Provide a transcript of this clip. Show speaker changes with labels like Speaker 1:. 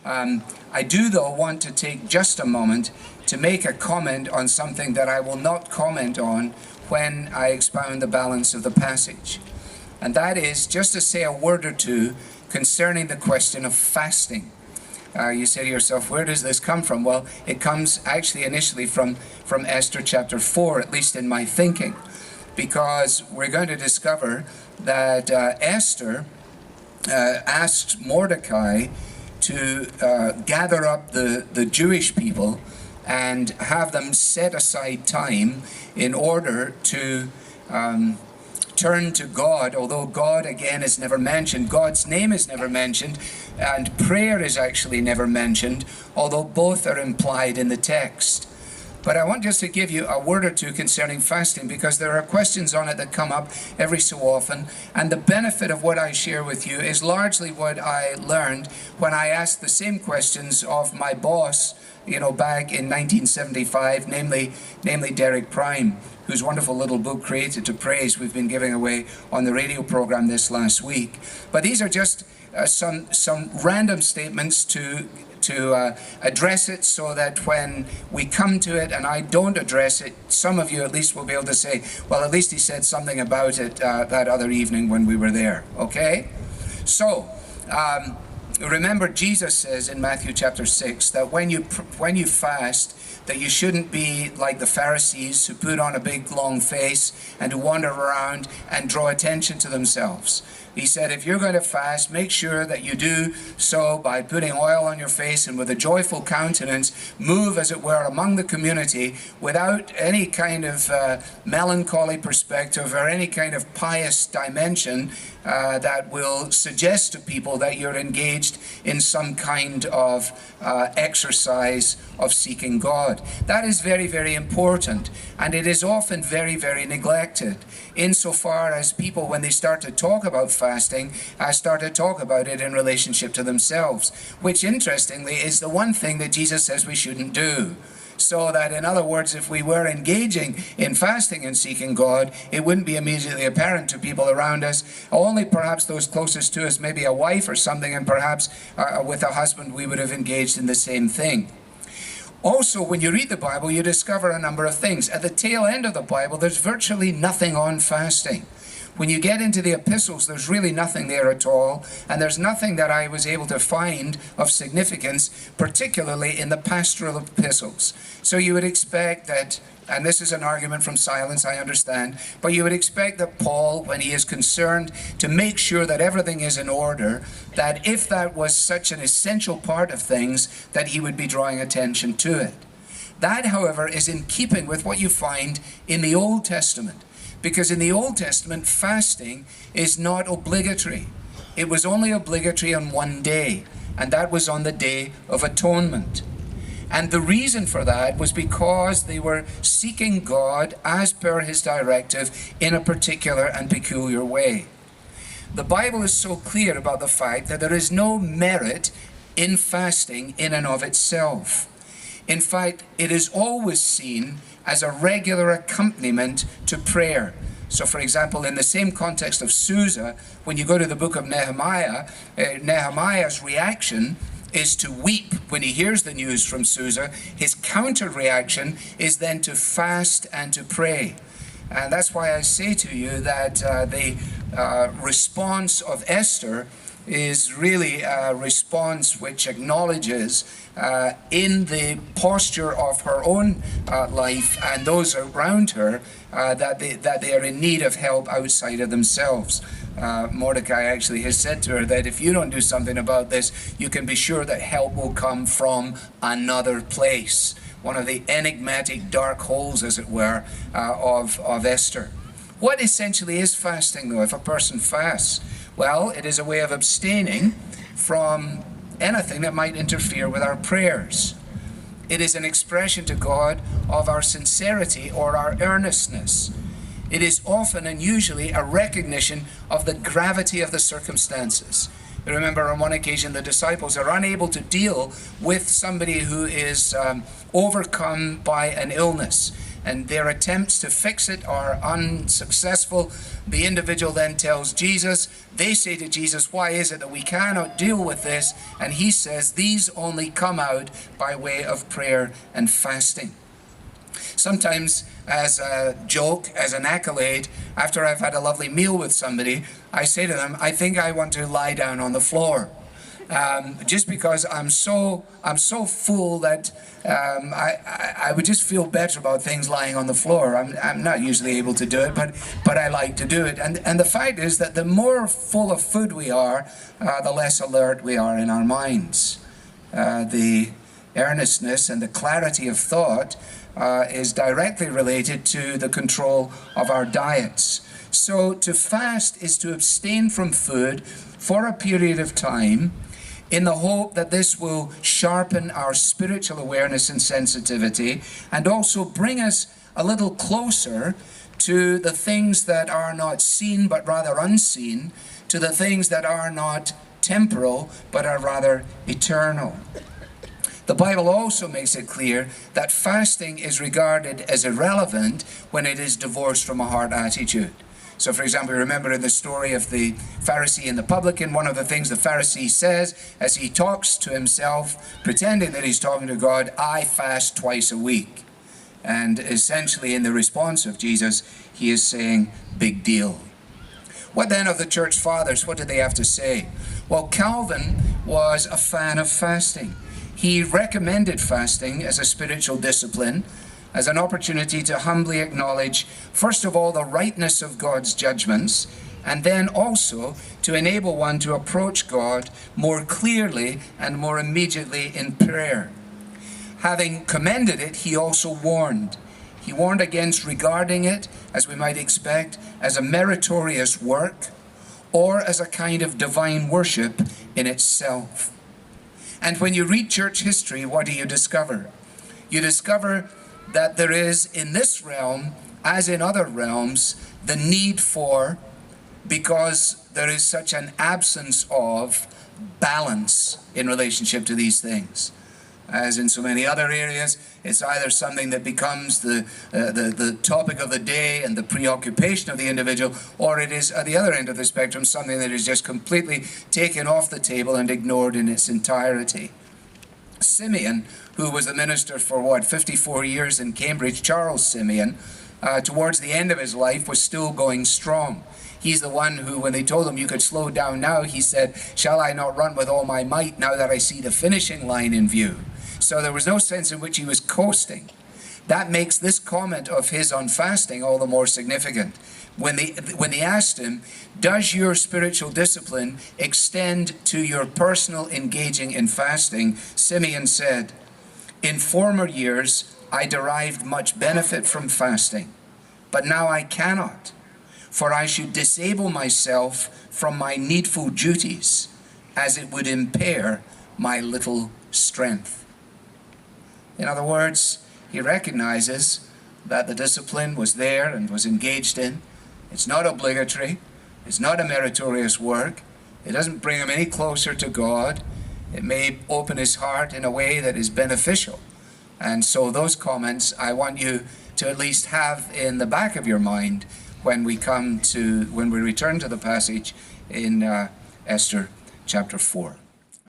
Speaker 1: I do, though, want to take just a moment to make a comment on something that I will not comment on when I expound the balance of the passage. And that is just to say a word or two concerning the question of fasting. You say to yourself, where does this come from? Well, it comes actually initially from Esther chapter 4, at least in my thinking, because we're going to discover that Esther asked Mordecai to gather up the Jewish people and have them set aside time in order to turn to God, although God again is never mentioned. God's name is never mentioned, and prayer is actually never mentioned, although both are implied in the text. But I want just to give you a word or two concerning fasting, because there are questions on it that come up every so often, and the benefit of what I share with you is largely what I learned when I asked the same questions of my boss, back in 1975, namely Derek Prime, whose wonderful little book, Created to Praise, we've been giving away on the radio program this last week. But these are just some random statements to address it, so that when we come to it and I don't address it, some of you at least will be able to say, well, at least he said something about it that other evening when we were there. Okay? So, remember, Jesus says in Matthew chapter 6 that when you fast, that you shouldn't be like the Pharisees, who put on a big long face and who wander around and draw attention to themselves. He said, if you're going to fast, make sure that you do so by putting oil on your face and with a joyful countenance, move, as it were, among the community without any kind of melancholy perspective or any kind of pious dimension that will suggest to people that you're engaged in some kind of exercise of seeking God. That is very, very important, and it is often very, very neglected, insofar as people, when they start to talk about fasting, start to talk about it in relationship to themselves, which interestingly is the one thing that Jesus says we shouldn't do. So that, in other words, if we were engaging in fasting and seeking God, it wouldn't be immediately apparent to people around us. Only perhaps those closest to us, maybe a wife or something, and perhaps with a husband we would have engaged in the same thing. Also, when you read the Bible, you discover a number of things. At the tail end of the Bible, there's virtually nothing on fasting. When you get into the epistles, there's really nothing there at all, and there's nothing that I was able to find of significance, particularly in the pastoral epistles. So you would expect that, and this is an argument from silence, I understand, but you would expect that Paul, when he is concerned to make sure that everything is in order, that if that was such an essential part of things, that he would be drawing attention to it. That, however, is in keeping with what you find in the Old Testament. Because in the Old Testament, fasting is not obligatory. It was only obligatory on one day, and that was on the Day of Atonement. And the reason for that was because they were seeking God as per his directive in a particular and peculiar way. The Bible is so clear about the fact that there is no merit in fasting in and of itself. In fact, it is always seen as a regular accompaniment to prayer. So, for example, in the same context of Susa, when you go to the book of Nehemiah, Nehemiah's reaction is to weep when he hears the news from Susa. His counter-reaction is then to fast and to pray. And that's why I say to you that the response of Esther is really a response which acknowledges in the posture of her own life and those around her that they are in need of help outside of themselves. Mordecai actually has said to her that if you don't do something about this, you can be sure that help will come from another place. One of the enigmatic dark holes, as it were, of Esther. What essentially is fasting, though, if a person fasts? Well, it is a way of abstaining from anything that might interfere with our prayers. It is an expression to God of our sincerity or our earnestness. It is often and usually a recognition of the gravity of the circumstances. Remember, on one occasion, the disciples are unable to deal with somebody who is overcome by an illness. and their attempts to fix it are unsuccessful. The individual then tells Jesus, they say to Jesus, why is it that we cannot deal with this? And he says, these only come out by way of prayer and fasting. Sometimes, as a joke, as an accolade, after I've had a lovely meal with somebody, I say to them, I think I want to lie down on the floor. Just because I'm so full that I would just feel better about things lying on the floor. I'm not usually able to do it, but I like to do it. And the fact is that the more full of food we are, the less alert we are in our minds. The earnestness and the clarity of thought is directly related to the control of our diets. So to fast is to abstain from food for a period of time in the hope that this will sharpen our spiritual awareness and sensitivity, and also bring us a little closer to the things that are not seen but rather unseen, to the things that are not temporal but are rather eternal. The Bible also makes it clear that fasting is regarded as irrelevant when it is divorced from a heart attitude. So, for example, remember in the story of the Pharisee and the publican, one of the things the Pharisee says as he talks to himself, pretending that he's talking to God, I fast twice a week. And essentially in the response of Jesus, he is saying, big deal. What then of the church fathers? What did they have to say? Well, Calvin was a fan of fasting. He recommended fasting as a spiritual discipline, as an opportunity to humbly acknowledge, first of all, the rightness of God's judgments, and then also to enable one to approach God more clearly and more immediately in prayer. Having commended it, he also warned. He warned against regarding it, as we might expect, as a meritorious work or as a kind of divine worship in itself. And when you read church history, what do you discover? You discover that there is in this realm, as in other realms, the need for, because there is such an absence of balance in relationship to these things. As in so many other areas, it's either something that becomes the topic of the day and the preoccupation of the individual, or it is, at the other end of the spectrum, something that is just completely taken off the table and ignored in its entirety. Simeon, who was the minister for 54 years in Cambridge, Charles Simeon, towards the end of his life was still going strong. He's the one who, when they told him you could slow down now, he said, shall I not run with all my might now that I see the finishing line in view? So there was no sense in which he was coasting. That makes this comment of his on fasting all the more significant. When they asked him, does your spiritual discipline extend to your personal engaging in fasting? Simeon said, in former years, I derived much benefit from fasting, but now I cannot, for I should disable myself from my needful duties, as it would impair my little strength. In other words, he recognizes that the discipline was there and was engaged in. It's not obligatory. It's not a meritorious work. It doesn't bring him any closer to God. It may open his heart in a way that is beneficial. And so those comments I want you to at least have in the back of your mind when we return to the passage in Esther chapter 4.